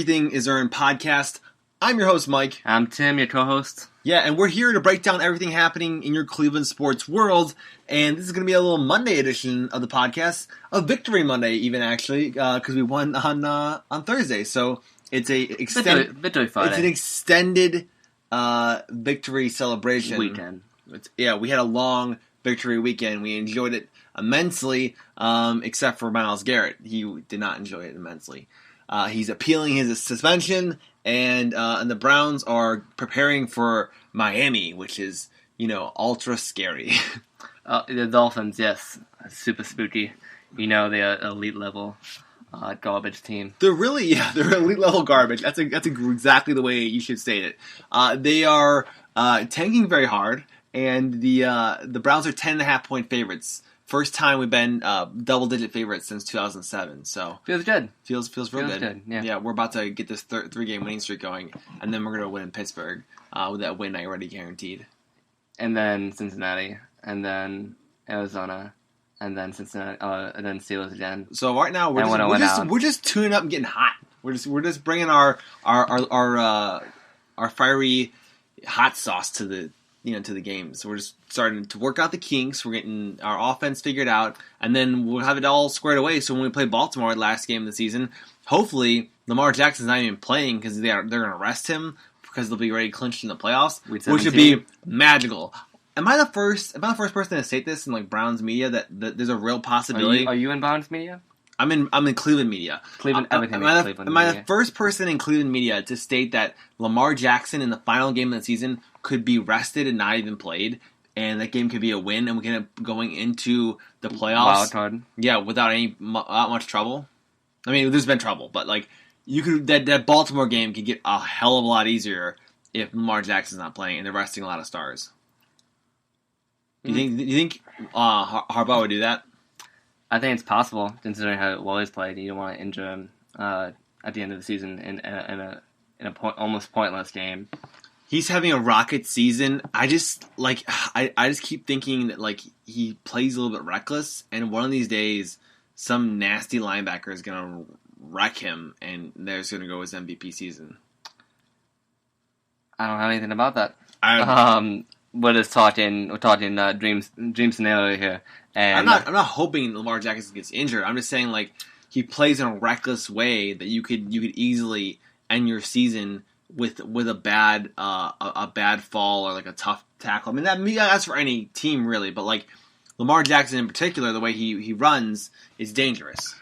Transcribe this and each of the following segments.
Everything is Earned podcast. I'm your host, Mike. I'm Tim, your co-host. Yeah, and we're here to break down everything happening in your Cleveland sports world. And this is going to be a little Monday edition of the podcast, a Victory Monday, even actually, because we won on Thursday. So it's a Victory Friday. It's an extended victory celebration Weekend. We had a long victory weekend. We enjoyed it immensely, except for Myles Garrett. He did not enjoy it immensely. He's appealing his suspension, and the Browns are preparing for Miami, which is, ultra scary. The Dolphins, yes. Super spooky. They're elite level garbage team. They're elite level garbage. That's exactly the way you should state it. They are tanking very hard, and the Browns are 10.5 point favorites. First time we've been double-digit favorites since 2007. So feels good. Feels real good. Yeah, we're about to get this three-game winning streak going, and then we're going to win in Pittsburgh with that win already guaranteed. And then Cincinnati, and then Arizona, and then Cincinnati, and then Steelers again. So right now we're just tuning up and getting hot. We're just bringing our fiery hot sauce to the game. So we're just starting to work out the kinks. We're getting our offense figured out, and then we'll have it all squared away. So when we play Baltimore last game of the season, hopefully Lamar Jackson's not even playing because they're going to rest him because they'll be ready clinched in the playoffs, which would be magical. Am I the first person to state this in Browns media that there's a real possibility? Are you in Browns media? I'm in Cleveland media. Cleveland, everything. Am I the first person in Cleveland media to state that Lamar Jackson in the final game of the season could be rested and not even played, and that game could be a win, and we can end up going into the playoffs? Wild card. Yeah, without much trouble. I mean, there's been trouble, but you could that Baltimore game could get a hell of a lot easier if Lamar Jackson's not playing and they're resting a lot of stars. Do you think Harbaugh would do that? I think it's possible, considering how well he's played. You don't want to injure him at the end of the season in a almost pointless game. He's having a rocket season. I just keep thinking that he plays a little bit reckless, and one of these days, some nasty linebacker is gonna wreck him, and there's gonna go his MVP season. I don't have anything about that. We're talking dream scenario here. And I'm not hoping Lamar Jackson gets injured. I'm just saying he plays in a reckless way that you could easily end your season with a bad fall or a tough tackle. I mean that's for any team really, but Lamar Jackson in particular, the way he runs is dangerous.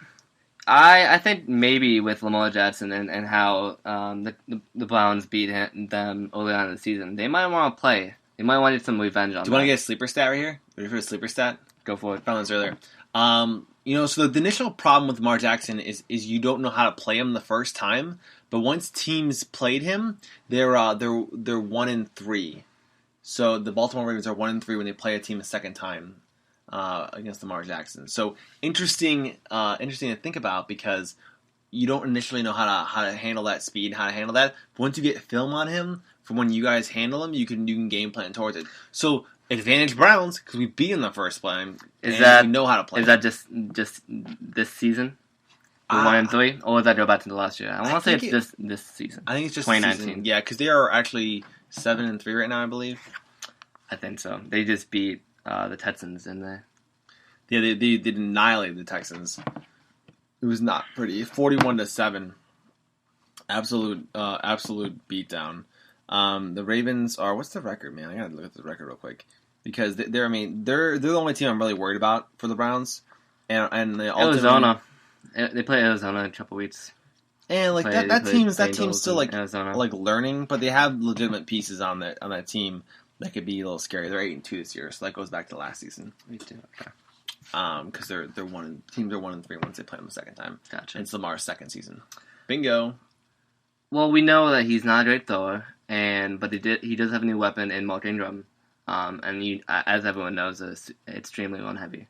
I think maybe with Lamar Jackson and how the Browns beat them early on in the season, they might want to play. They might want to get some revenge on them. Do you want to get a sleeper stat right here? Ready for a sleeper stat? Go for it. Found this earlier. So the initial problem with Lamar Jackson is you don't know how to play him the first time, but once teams played him, they're 1-3. So the Baltimore Ravens are 1-3 when they play a team a second time against Lamar Jackson. So interesting to think about because you don't initially know how to handle that speed, how to handle that. But once you get film on him, from when you guys handle him, you can game plan towards it. So advantage Browns because we beat him the first time. We know how to play. Is that just this season? 1-3, or is that go back to the last year? I want to say it's this season. I think it's just 2019. Yeah, because they are actually 7-3 right now, I believe. I think so. They just beat the Texans in there. Yeah, they annihilated the Texans. It was not pretty. 41-7. Absolute beatdown. The Ravens are. What's the record, man? I gotta look at the record real quick because they're the only team I'm really worried about for the Browns. And Arizona, they play Arizona in a couple weeks. And that team's still Arizona. Learning, but they have legitimate pieces on that team that could be a little scary. They're 8-2 this year, so that goes back to last season. Me too. Okay. Because teams are 1-3 once they play them the second time. Gotcha. And it's Lamar's second season. Bingo. Well, we know that he's not a great thrower, but he does have a new weapon in Mark Ingram, and as everyone knows, is extremely run heavy.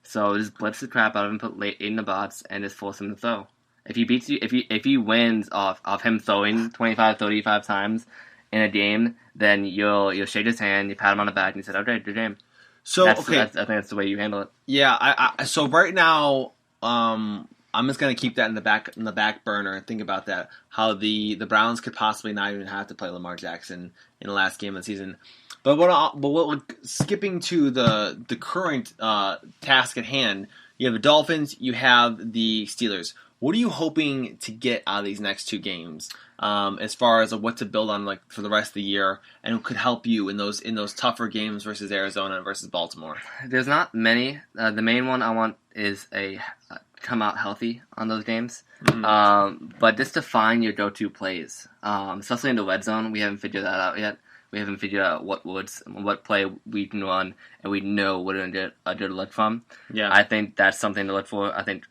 So just blitz the crap out of him, put late in the box, and just force him to throw. If he beats you, if he wins off him throwing 25, 35 times in a game, then you'll shake his hand, you pat him on the back, and you say, "Okay, good game." So I think that's the way you handle it. Yeah, so right now, I'm just gonna keep that in the back burner and think about that. How the Browns could possibly not even have to play Lamar Jackson in the last game of the season. But skipping to the current task at hand, you have the Dolphins, you have the Steelers. What are you hoping to get out of these next two games, as far as what to build on for the rest of the year, and could help you in those tougher games versus Arizona and versus Baltimore? There's not many. The main one I want is come out healthy on those games. Mm-hmm. But just to find your go-to plays, especially in the red zone, we haven't figured that out yet. We haven't figured out what play we can run, and we know what we're going to get a good look from. Yeah, I think that's something to look for. I think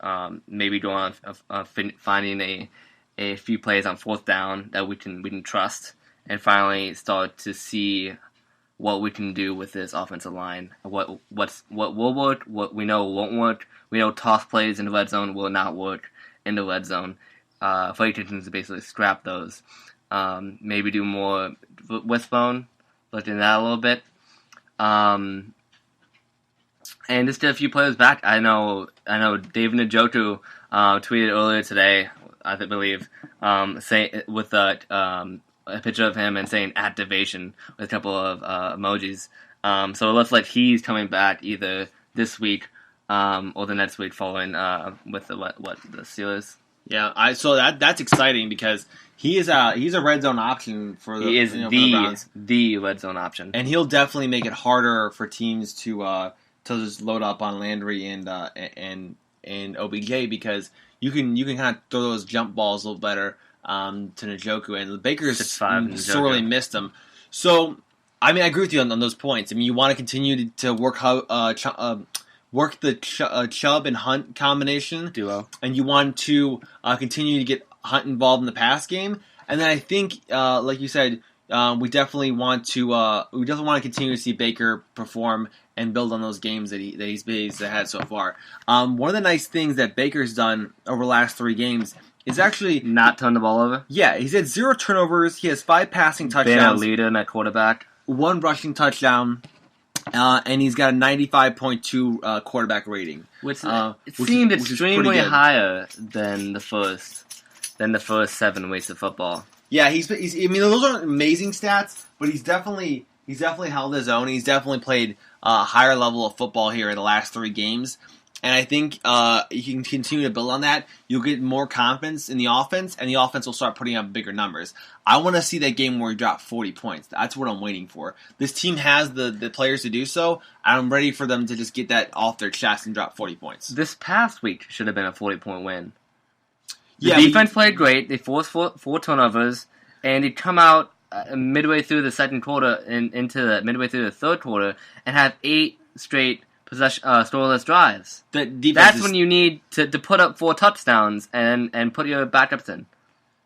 maybe going on finding a few plays on fourth down that we can trust, and finally start to see what we can do with this offensive line. What will work, what we know won't work. We know toss plays in the red zone will not work in the red zone. Flight intentions to basically scrap those. Maybe do more wishbone, looking at that a little bit. And just get a few players back. I know David Njoku tweeted earlier today, I believe, with a picture of him and saying activation with a couple of emojis. So it looks like he's coming back either this week or the next week following with the Steelers. Yeah, so that's exciting because he's a red zone option for the for the Browns. The red zone option, and he'll definitely make it harder for teams to just load up on Landry and OBJ, because you can kind of throw those jump balls a little better to Njoku, and Baker's sorely missed them. So I agree with you on those points. You want to continue to work the Chubb and Hunt combination duo, and you want to continue to get Hunt involved in the pass game. And then I think, like you said, we definitely want to continue to see Baker perform and build on those games that he's had so far. One of the nice things that Baker's done over the last 3 games is actually not turn the ball over. Yeah, he's had 0 turnovers. He has 5 passing touchdowns. Been a leader in that quarterback. 1 rushing touchdown. And he's got a 95.2 quarterback rating, which seemed extremely higher than the first 7 weeks of football. Yeah, he's those aren't amazing stats, but he's definitely held his own. He's definitely played a higher level of football here in the last 3 games. And I think you can continue to build on that. You'll get more confidence in the offense, and the offense will start putting up bigger numbers. I want to see that game where he drops 40 points. That's what I'm waiting for. This team has the players to do so. I'm ready for them to just get that off their chest and drop 40 points. This past week should have been a 40-point win. The defense played great. They forced 4 turnovers, and they come out midway through the second quarter and midway through the third quarter and have 8 straight scoreless drives. That's when you need to put up 4 touchdowns and put your backups in.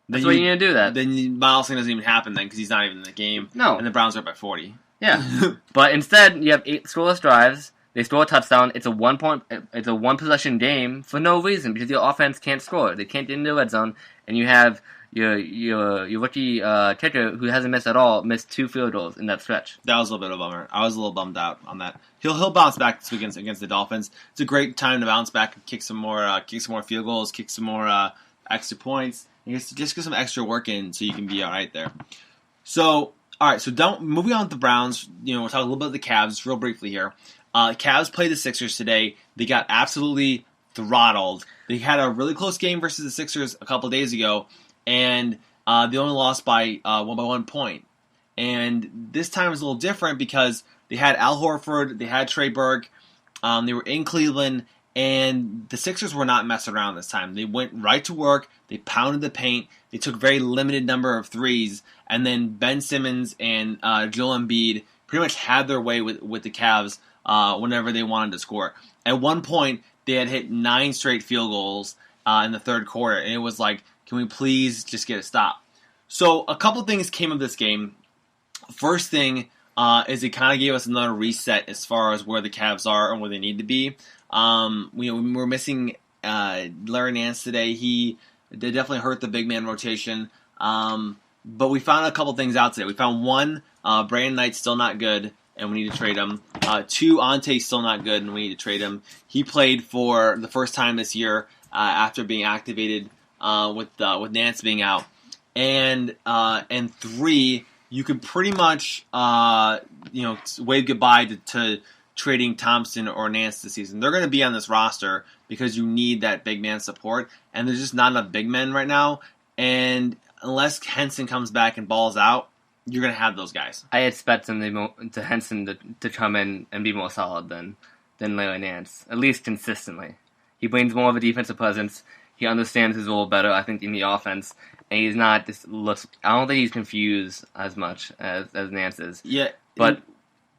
That's when you need to do that. Then Miles doesn't even happen then because he's not even in the game. No. And the Browns are up by 40. Yeah. But instead, you have 8 scoreless drives. They score a touchdown. It's a 1-possession game for no reason because your offense can't score. They can't get into the red zone, and you have your rookie kicker, who hasn't missed at all, missed 2 field goals in that stretch. That was a little bit of a bummer. I was a little bummed out on that. He'll bounce back this week against the Dolphins. It's a great time to bounce back and kick some more field goals, kick some more extra points, and just get some extra work in so you can be all right there. So, all right. So, moving on to the Browns. We'll talk a little bit about the Cavs real briefly here. Cavs played the Sixers today. They got absolutely throttled. They had a really close game versus the Sixers a couple of days ago, and they only lost by 1 point. And this time was a little different because they had Al Horford, they had Trey Burke, they were in Cleveland, and the Sixers were not messing around this time. They went right to work, they pounded the paint, they took a very limited number of threes, and then Ben Simmons and Joel Embiid pretty much had their way with the Cavs whenever they wanted to score. At one point, they had hit 9 straight field goals in the third quarter, and it was like, can we please just get a stop? So a couple things came of this game. First thing is it kind of gave us another reset as far as where the Cavs are and where they need to be. We're missing Larry Nance today. They definitely hurt the big man rotation. But we found a couple things out today. We found 1, Brandon Knight's still not good, and we need to trade him. 2, Ante's still not good, and we need to trade him. He played for the first time this year after being activated with Nance being out, and 3, you could pretty much wave goodbye to trading Thompson or Nance this season. They're going to be on this roster because you need that big man support, and there's just not enough big men right now. And unless Henson comes back and balls out, you're going to have those guys. I expect Henson to come in and be more solid than Larry Nance, at least consistently. He brings more of a defensive presence. He understands his role better, I think, in the offense. And he's not I don't think he's confused as much as Nance is. Yeah. But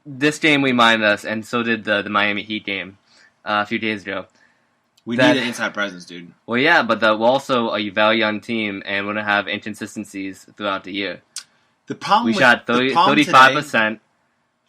this game reminded us, and so did the Miami Heat game a few days ago. We need an inside presence, dude. Well, yeah, but we're also a very young team, and we're going to have inconsistencies throughout the year. We shot 35%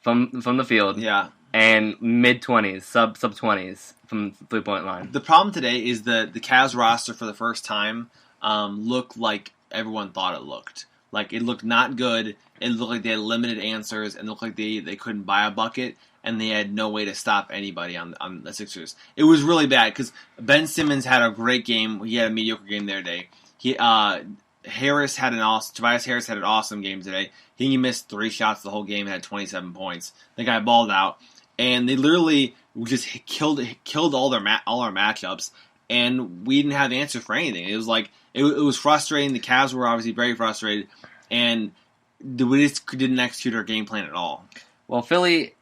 from the field. Yeah. And mid-20s, sub-20s from three-point line. The problem today is the Cavs roster for the first time looked like everyone thought it looked. Like, it looked not good. It looked like they had limited answers, and it looked like they couldn't buy a bucket, and they had no way to stop anybody on the Sixers. It was really bad, because Ben Simmons had a great game. He had a mediocre game their day. Tobias Harris had an awesome game today. He missed 3 shots the whole game and had 27 points. The guy balled out. And they literally just killed all our matchups, and we didn't have answers for anything. It was like it was frustrating. The Cavs were obviously very frustrated, and we just didn't execute our game plan at all. Well, Philly,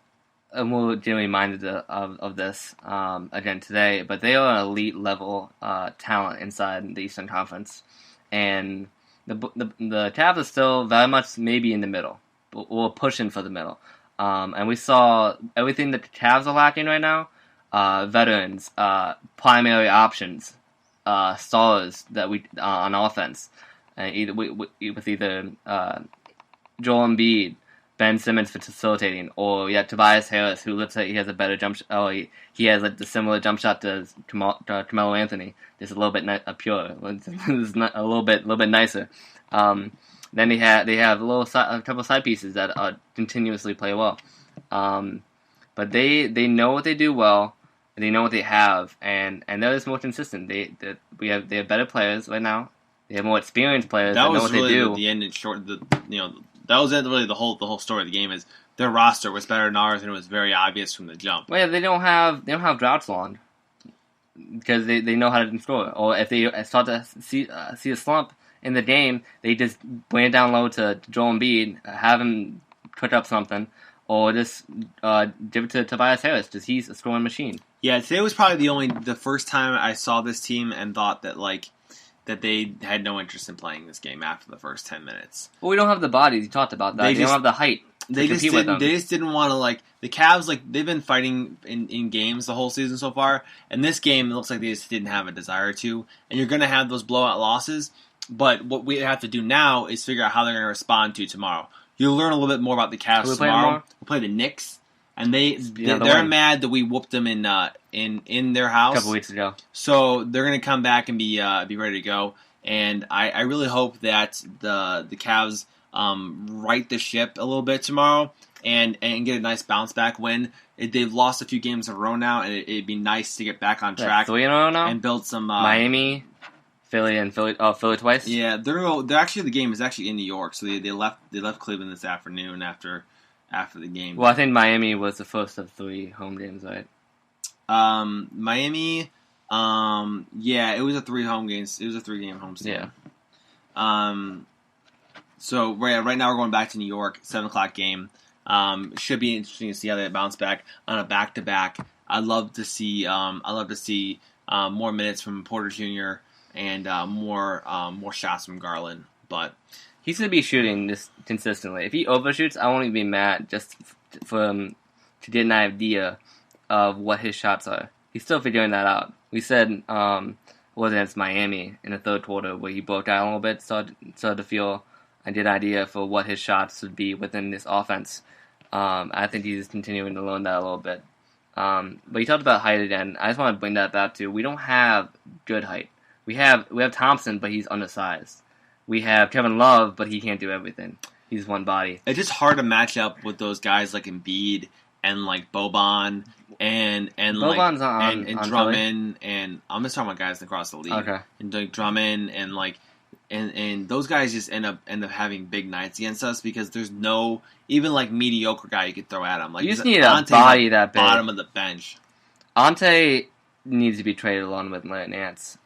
we'll be reminded of this again today, but they are an elite level talent inside the Eastern Conference, and the Cavs are still very much maybe in the middle. We're pushing for the middle. And we saw everything that the Cavs are lacking right now. Veterans, primary options, stars that we on offense. With either Joel Embiid, Ben Simmons facilitating, or Tobias Harris, who looks like he has a better jump shot. He has the similar jump shot to Carmelo Anthony. Just a little bit pure. It's not a little bit nicer. Then they have a couple side pieces that continuously play well, but they know what they do well, and they know what they have, and they're just more consistent. They have better players right now. They have more experienced players that know what they do. The end and short. That was really the whole story of the game. Is their roster was better than ours, and it was very obvious from the jump. Well, yeah, they don't have droughts long because they know how to score. Or if they start to see a slump in the game, they just bring it down low to Joel Embiid, have him put up something, or just give it to Tobias Harris, because he's a scoring machine. Yeah, today was probably the first time I saw this team and thought that they had no interest in playing this game after the first 10 minutes. Well, we don't have the bodies. You talked about that. They don't have the height. They just didn't want to, the Cavs, they've been fighting in games the whole season so far, and this game, it looks like they just didn't have a desire to, and you're going to have those blowout losses. But what we have to do now is figure out how they're going to respond to tomorrow. You'll learn a little bit more about the Cavs tomorrow. We'll play the Knicks, and they're mad that we whooped them in their house a couple weeks ago. So they're going to come back and be ready to go. And I really hope that the Cavs right the ship a little bit tomorrow and get a nice bounce back win. They've lost a few games in a row now, and it'd be nice to get back on track. 3 in a row now, and build some Miami. Philly twice. Yeah, they're actually the game is actually in New York, so they left Cleveland this afternoon after the game. Well, I think Miami was the first of 3 home games, right? Miami, yeah, it was a 3 home games. It was a 3-game home season. Yeah. So right now we're going back to New York, 7:00 game. Should be interesting to see how they bounce back on a back-to-back. I'd love to see more minutes from Porter Jr. and more shots from Garland, but he should be shooting this consistently. If he overshoots, I won't even be mad just for him to get an idea of what his shots are. He's still figuring that out. We said was against Miami in the third quarter where he broke out a little bit, started to feel and get an idea for what his shots would be within this offense. I think he's continuing to learn that a little bit. But you talked about height again. I just want to bring that back to we don't have good height. We have Thompson, but he's undersized. We have Kevin Love, but he can't do everything. He's one body. It's just hard to match up with those guys like Embiid and like Boban and Boban's on Drummond and I'm just talking about guys across the league. Okay. And like Drummond and like and those guys just end up having big nights against us because there's no even like mediocre guy you could throw at him. Like you just need a body that big. Bottom of the bench. Ante needs to be traded along with Nance.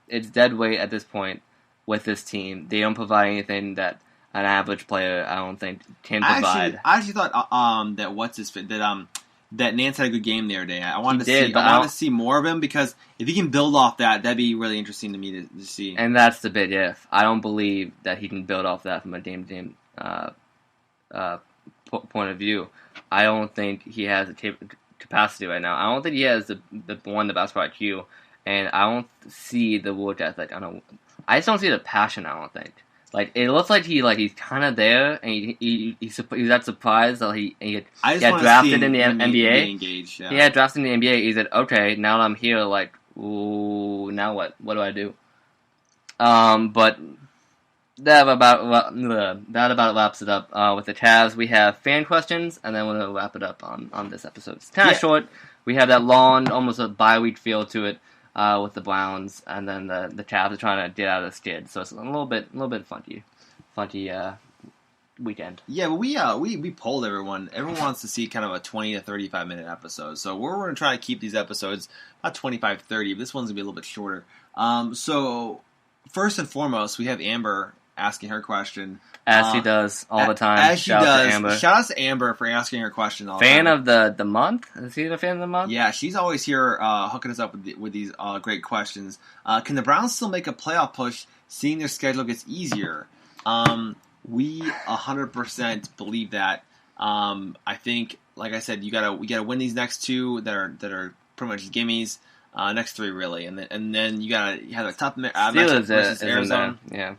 It's dead weight at this point with this team. They don't provide anything that an average player, I don't think, can provide. I actually thought that Nance had a good game the other day. I wanted to see more of him because if he can build off that, that'd be really interesting to me to see. And that's the big if. I don't believe that he can build off that from a game-to-game point of view. I don't think he has the capacity right now. I don't think he has the basketball IQ, and I don't see the work ethic. I just don't see the passion. I don't think. Like it looks like he's kind of there, and he's that surprised that he got drafted in the NBA. Engaged, yeah. He had drafted in the NBA. He said, "Okay, now that I'm here, like, ooh, now what? What do I do?" But that about wraps it up. With the Cavs, we have fan questions, and then we'll wrap it up on this episode. It's kind of short. We have that long, almost a bye-week feel to it. With the Browns, and then the Cavs are trying to get out of the skid, so it's a little bit funky weekend. Yeah, but we polled everyone. Everyone wants to see kind of a 20 to 35 minute episode, so we're going to try to keep these episodes about 25 to 30. But this one's gonna be a little bit shorter. So first and foremost, we have Amber asking her question. As she does all the time. As she does. Shout out to Amber for asking her question all the time. Fan of the month? Is she the fan of the month? Yeah, she's always here hooking us up with these great questions. Can the Browns still make a playoff push seeing their schedule gets easier? We 100% believe that. I think, like I said, we gotta win these next two that are pretty much gimmies. Next three really, and then you have a tough matchup versus Arizona. Yeah.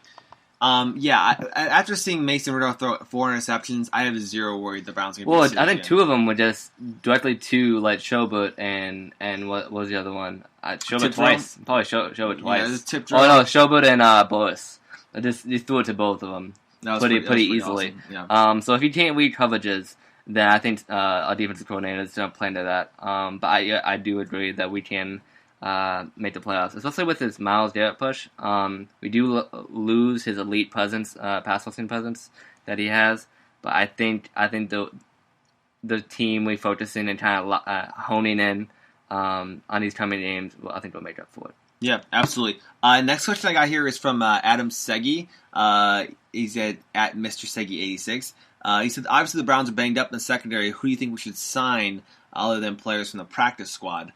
After seeing Mason Rudolph throw 4 interceptions, I have zero worry the Browns going to be serious I think again. 2 of them were just directly to like Schobert and what was the other one? Schobert twice. Probably Schobert twice. Yeah, it was a tip drill. Oh no, Schobert and Boris. Just threw it to both of them. Pretty easily. Awesome. Yeah. So if you can't read coverages, then I think our defensive coordinator is going to play into that. But I do agree that we can make the playoffs, especially with his Myles Garrett push. We do lose his elite presence, pass rushing presence that he has, but I think the team we focus in and kind of honing in on these coming games, I think we'll make up for it. Yeah, absolutely. Next question I got here is from Adam Segi. He's at Mr. Segi86. He said, obviously the Browns are banged up in the secondary. Who do you think we should sign other than players from the practice squad?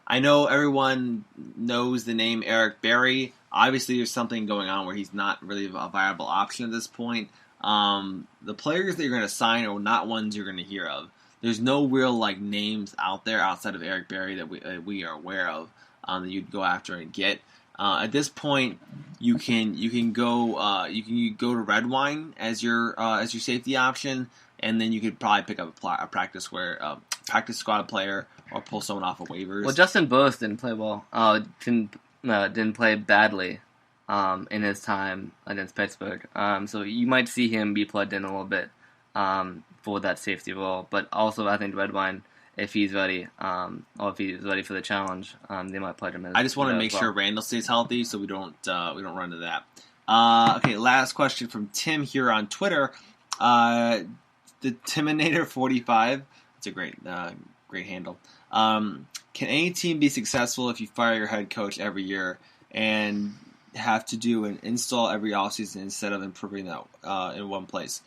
I know everyone knows the name Eric Berry. Obviously, there's something going on where he's not really a viable option at this point. The players that you're going to sign are not ones you're going to hear of. There's no real names out there outside of Eric Berry that we are aware of that you'd go after and get. At this point, you can go to Red Wine as your safety option, and then you could probably pick up a practice squad player or pull someone off of waivers. Well, Justin Burst didn't play well. Didn't play badly in his time against Pittsburgh. So you might see him be plugged in a little bit for that safety role. But also, I think Redwine, if he's ready, or if he's ready for the challenge, they might plug him in. I just want to make sure Randall stays healthy, so we don't run into that. Okay, last question from Tim here on Twitter. The Timinator45. It's a great handle. Can any team be successful if you fire your head coach every year and have to do an install every offseason instead of improving that in one place?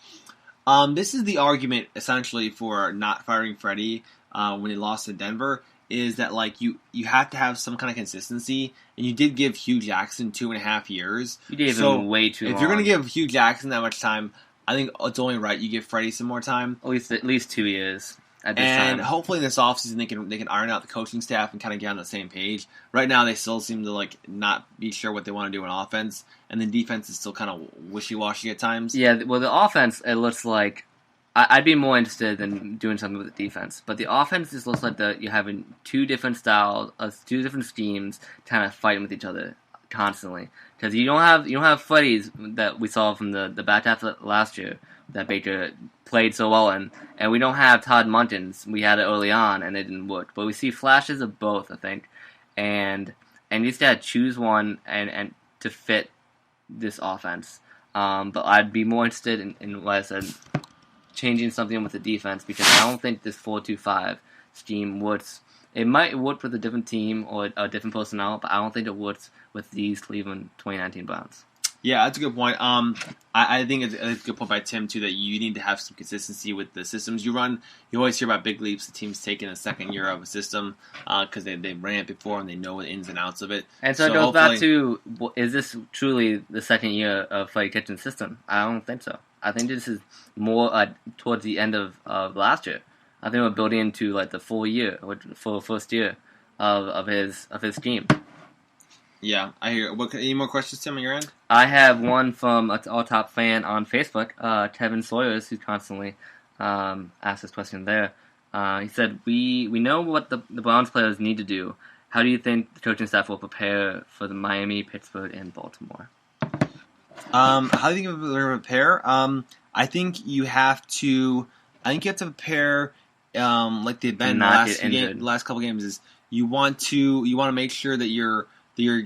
This is the argument essentially for not firing Freddie when he lost to Denver. Is that you have to have some kind of consistency, and you did give Hugh Jackson 2.5 years. You gave him way too long. If you're going to give Hugh Jackson that much time, I think it's only right you give Freddie some more time. At least 2 years. And hopefully in this offseason they can iron out the coaching staff and kind of get on the same page. Right now they still seem to not be sure what they want to do in offense, and the defense is still kind of wishy-washy at times. Yeah, well the offense, it looks like I'd be more interested in doing something with the defense, but the offense just looks like you're having 2 different styles, 2 different schemes, kind of fighting with each other constantly. Because you don't have Freddie's that we saw from the back half of last year, Baker played so well in. And we don't have Todd Muntins. We had it early on, and it didn't work. But we see flashes of both, I think. And you just got to choose one and to fit this offense. But I'd be more interested in what I said, changing something with the defense, because I don't think this 4-2-5 scheme works. It might work with a different team or a different personnel, but I don't think it works with these Cleveland 2019 Browns. Yeah, that's a good point. I think it's a good point by Tim, too, that you need to have some consistency with the systems you run. You always hear about big leaps, the team's taking a second year of a system because they ran it before and they know the ins and outs of it. And so it goes back to, is this truly the second year of Freddie Kitchen's system? I don't think so. I think this is more towards the end of last year. I think we're building into like the full year, or full first year of his scheme. Yeah, I hear. Any more questions, Tim, on your end? I have one from our top fan on Facebook, Tevin Sawyers, who constantly asks this question there. He said, we know what the Browns players need to do. How do you think the coaching staff will prepare for the Miami, Pittsburgh, and Baltimore? How do you think they're going to prepare? I think you have to prepare like they've been the last couple games. Is you want to make sure that you're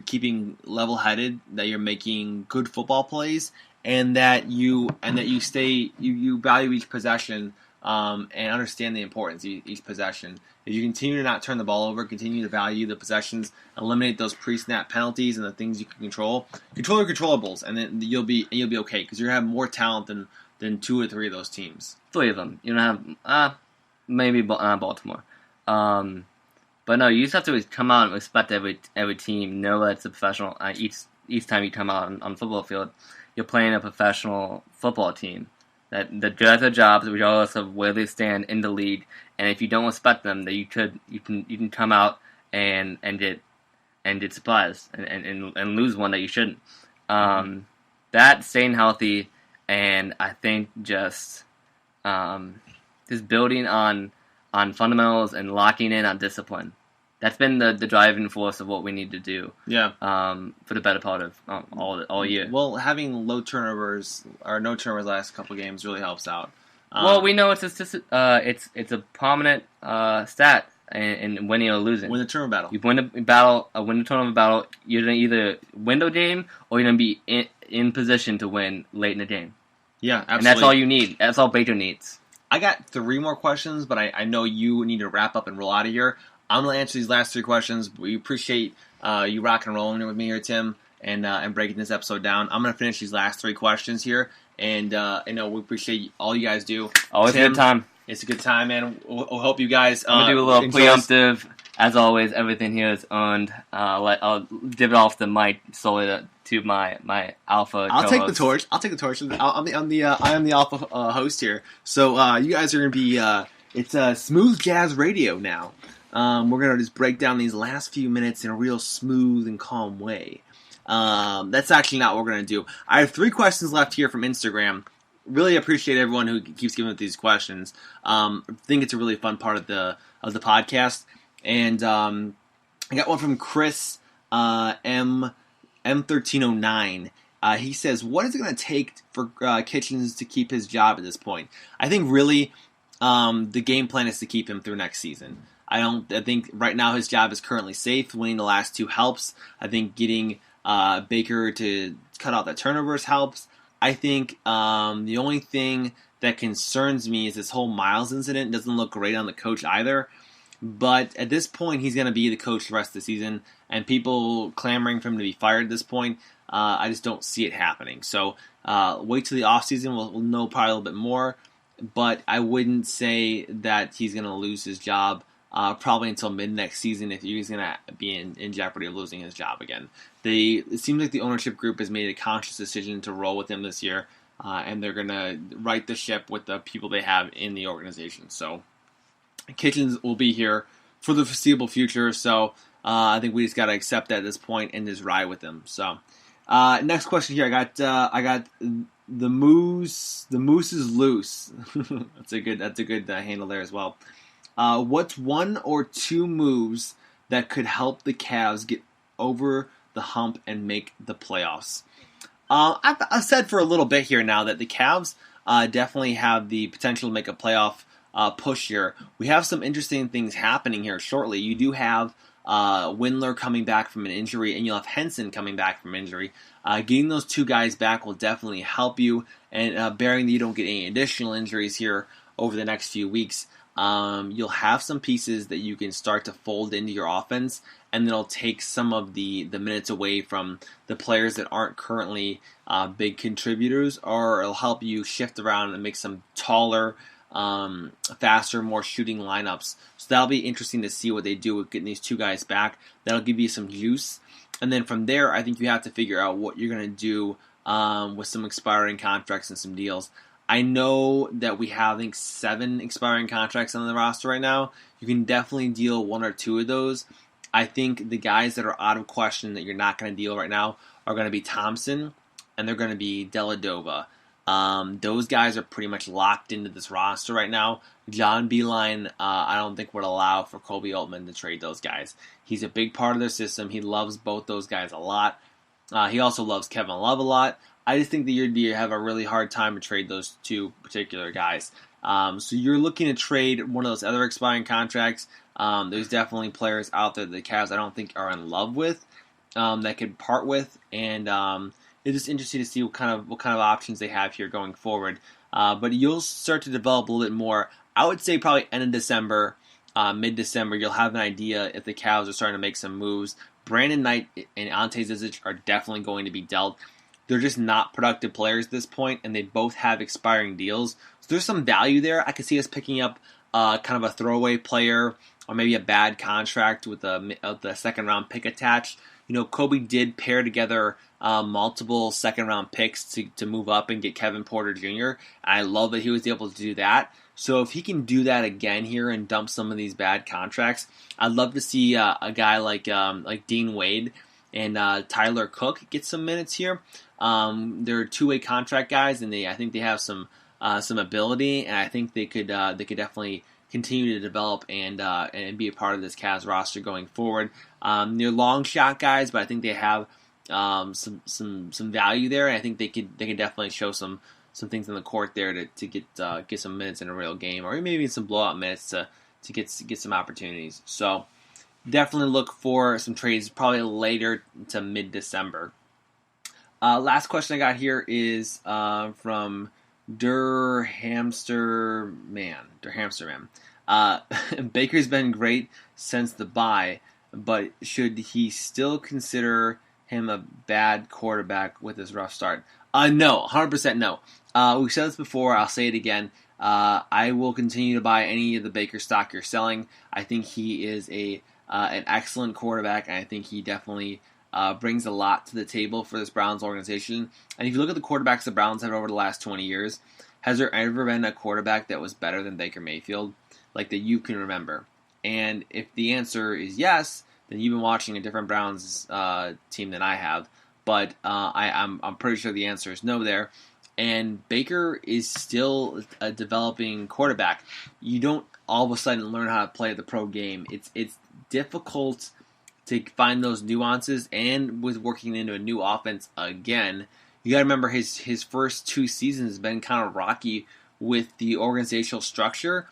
keeping level-headed, that you're making good football plays, and that you value each possession and understand the importance of each possession. If you continue to not turn the ball over, continue to value the possessions, eliminate those pre-snap penalties and the things you can control your controllables, and then you'll be okay because you're gonna have more talent than 2 or 3 of those teams. 3 of them. You don't have maybe Baltimore. But no, you just have to come out and respect every team. Know that it's a professional. Each time you come out on the football field, you're playing a professional football team. That does their jobs regardless of where they stand in the league. And if you don't respect them, that you can come out and get surprised and lose one that you shouldn't. That staying healthy, and I think just building on fundamentals and locking in on discipline. That's been the driving force of what we need to do. Yeah. For the better part of all year. Well, having no turnovers last couple of games really helps out. Well, we know it's a prominent stat in winning or losing. Win the turnover battle. You win the turnover battle. You're gonna either win the game or you're gonna be in position to win late in the game. Yeah, absolutely. And that's all you need. That's all Baker needs. I got 3 more questions, but I know you need to wrap up and roll out of here. I'm going to answer these last 3 questions. We appreciate you rocking and rolling with me here, Tim, and breaking this episode down. I'm going to finish these last 3 questions here, and I know we appreciate all you guys do. Always a good time. It's a good time, man. We'll help you guys. I'm going to do a little preemptive. As always, everything here is earned. I'll give it off the mic solely to my alpha. I'll take the torch. I am the alpha host here. So you guys are gonna be. It's smooth jazz radio now. We're gonna just break down these last few minutes in a real smooth and calm way. That's actually not what we're gonna do. I have 3 questions left here from Instagram. Really appreciate everyone who keeps giving us these questions. I think it's a really fun part of the podcast. And I got one from Chris M1309. He says, what is it going to take for Kitchens to keep his job at this point? I think really the game plan is to keep him through next season. I think right now his job is currently safe. Winning the last 2 helps. I think getting Baker to cut out the turnovers helps. I think the only thing that concerns me is this whole Miles incident. It doesn't look great on the coach either. But at this point, he's going to be the coach the rest of the season, and people clamoring for him to be fired at this point, I just don't see it happening. So wait till the offseason. We'll know probably a little bit more, but I wouldn't say that he's going to lose his job probably until mid-next season if he's going to be in jeopardy of losing his job again. It seems like the ownership group has made a conscious decision to roll with him this year, and they're going to right the ship with the people they have in the organization. So Kitchens will be here for the foreseeable future, so I think we just got to accept that at this point and just ride with them. So, next question here, I got the moose. The moose is loose. that's a good handle there as well. What's 1 or 2 moves that could help the Cavs get over the hump and make the playoffs? I've said for a little bit here now that the Cavs definitely have the potential to make a playoff push here. We have some interesting things happening here shortly. You do have Windler coming back from an injury, and you'll have Henson coming back from injury. Getting those two guys back will definitely help you, and bearing that you don't get any additional injuries here over the next few weeks, you'll have some pieces that you can start to fold into your offense, and it'll take some of the minutes away from the players that aren't currently big contributors, or it'll help you shift around and make some taller, faster, more shooting lineups. So that'll be interesting to see what they do with getting these two guys back. That'll give you some juice. And then from there, I think you have to figure out what you're going to do with some expiring contracts and some deals. I know that we have, I think, 7 expiring contracts on the roster right now. You can definitely deal 1 or 2 of those. I think the guys that are out of question that you're not going to deal right now are going to be Thompson, and they're going to be Deladova. Those guys are pretty much locked into this roster right now. John Beeline, I don't think would allow for Kobe Altman to trade those guys. He's a big part of their system. He loves both those guys a lot. He also loves Kevin Love a lot. I just think that you'd have a really hard time to trade those 2 particular guys. So you're looking to trade one of those other expiring contracts. There's definitely players out there that the Cavs I don't think are in love with, that could part with, and it's just interesting to see what kind of options they have here going forward. But you'll start to develop a little bit more. I would say probably end of December, mid-December, you'll have an idea if the Cavs are starting to make some moves. Brandon Knight and Ante Zizic are definitely going to be dealt. They're just not productive players at this point, and they both have expiring deals. So there's some value there. I could see us picking up kind of a throwaway player, or maybe a bad contract with the second-round pick attached. You know, Kobe did pair together multiple second-round picks to move up and get Kevin Porter Jr. I love that he was able to do that. So if he can do that again here and dump some of these bad contracts, I'd love to see a guy like Dean Wade and Tyler Cook get some minutes here. They're 2-way contract guys, and I think they have some ability, and I think they could definitely continue to develop and be a part of this Cavs roster going forward. They're long shot guys, but I think they have some value there, and I think they could definitely show some things on the court there to get some minutes in a real game, or maybe some blowout minutes to get some opportunities. So definitely look for some trades probably later to mid-December. Last question I got here is from Der Hamster Man. Baker's been great since the bye, but should he still consider him a bad quarterback with his rough start? No, 100% no. We've said this before. I'll say it again. I will continue to buy any of the Baker stock you're selling. I think he is an excellent quarterback, and I think he definitely brings a lot to the table for this Browns organization. And if you look at the quarterbacks the Browns have over the last 20 years, has there ever been a quarterback that was better than Baker Mayfield, like that you can remember? And if the answer is yes, then you've been watching a different Browns team than I have. But I'm pretty sure the answer is no there. And Baker is still a developing quarterback. You don't all of a sudden learn how to play the pro game. It's difficult to find those nuances, and with working into a new offense again, you got to remember his first 2 seasons has been kind of rocky with the organizational structure,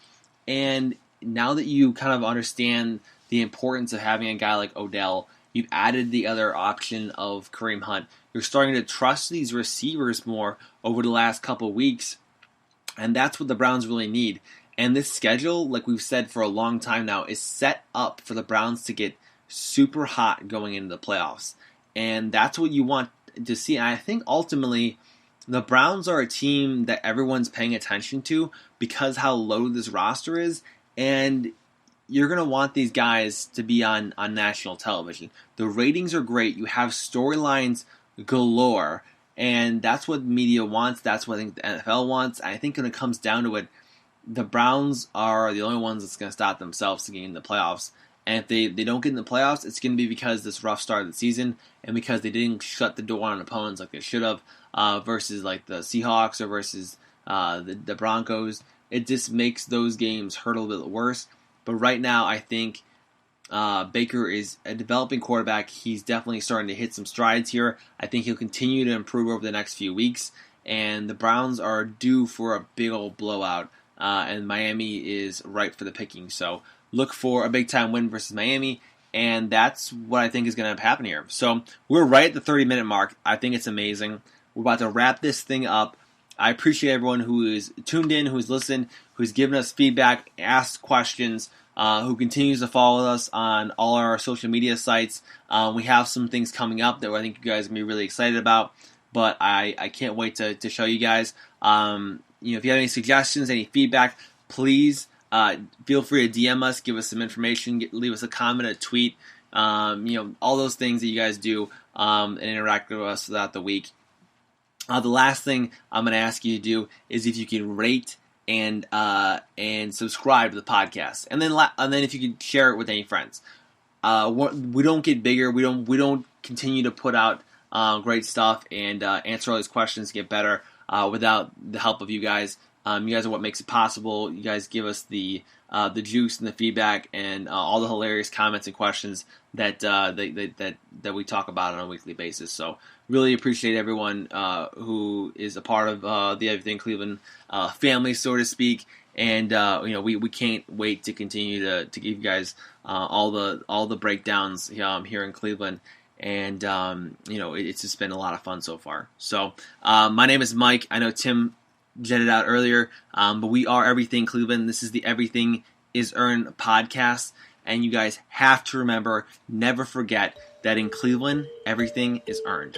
and now that you kind of understand the importance of having a guy like Odell, you've added the other option of Kareem Hunt. You're starting to trust these receivers more over the last couple of weeks, and that's what the Browns really need. And this schedule, like we've said for a long time now, is set up for the Browns to get super hot going into the playoffs. And that's what you want to see. And I think ultimately the Browns are a team that everyone's paying attention to because how low this roster is. And you're going to want these guys to be on national television. The ratings are great. You have storylines galore. And that's what media wants. That's what I think the NFL wants. I think when it comes down to it, the Browns are the only ones that's going to stop themselves to get in the playoffs. And if they don't get in the playoffs, it's going to be because this rough start of the season and because they didn't shut the door on opponents like they should have versus like the Seahawks or versus the Broncos. It just makes those games hurt a little bit worse. But right now, I think Baker is a developing quarterback. He's definitely starting to hit some strides here. I think he'll continue to improve over the next few weeks. and the Browns are due for a big old blowout, and Miami is ripe for the picking. So look for a big-time win versus Miami, and that's what I think is going to happen here. So we're right at the 30-minute mark. I think it's amazing. We're about to wrap this thing up. I appreciate everyone who is tuned in, who's listened, who's given us feedback, asked questions, who continues to follow us on all our social media sites. We have some things coming up that I think you guys are going to be really excited about, but I can't wait to show you guys. If you have any suggestions, any feedback, please feel free to DM us, give us some information, leave us a comment, a tweet, all those things that you guys do and interact with us throughout the week. The last thing I'm going to ask you to do is if you can rate and subscribe to the podcast, and then if you can share it with any friends. We don't get bigger. We don't continue to put out great stuff and answer all these questions to get better without the help of you guys. You guys are what makes it possible. You guys give us the juice and the feedback and all the hilarious comments and questions that we talk about on a weekly basis. So really appreciate everyone who is a part of the Everything Cleveland family, so to speak. And we can't wait to continue to give you guys all the breakdowns here in Cleveland. And it's just been a lot of fun so far. So my name is Mike. I know Tim jetted out earlier, but we are Everything Cleveland. This is the Everything is Earned podcast, and you guys have to remember, never forget that in Cleveland, everything is earned.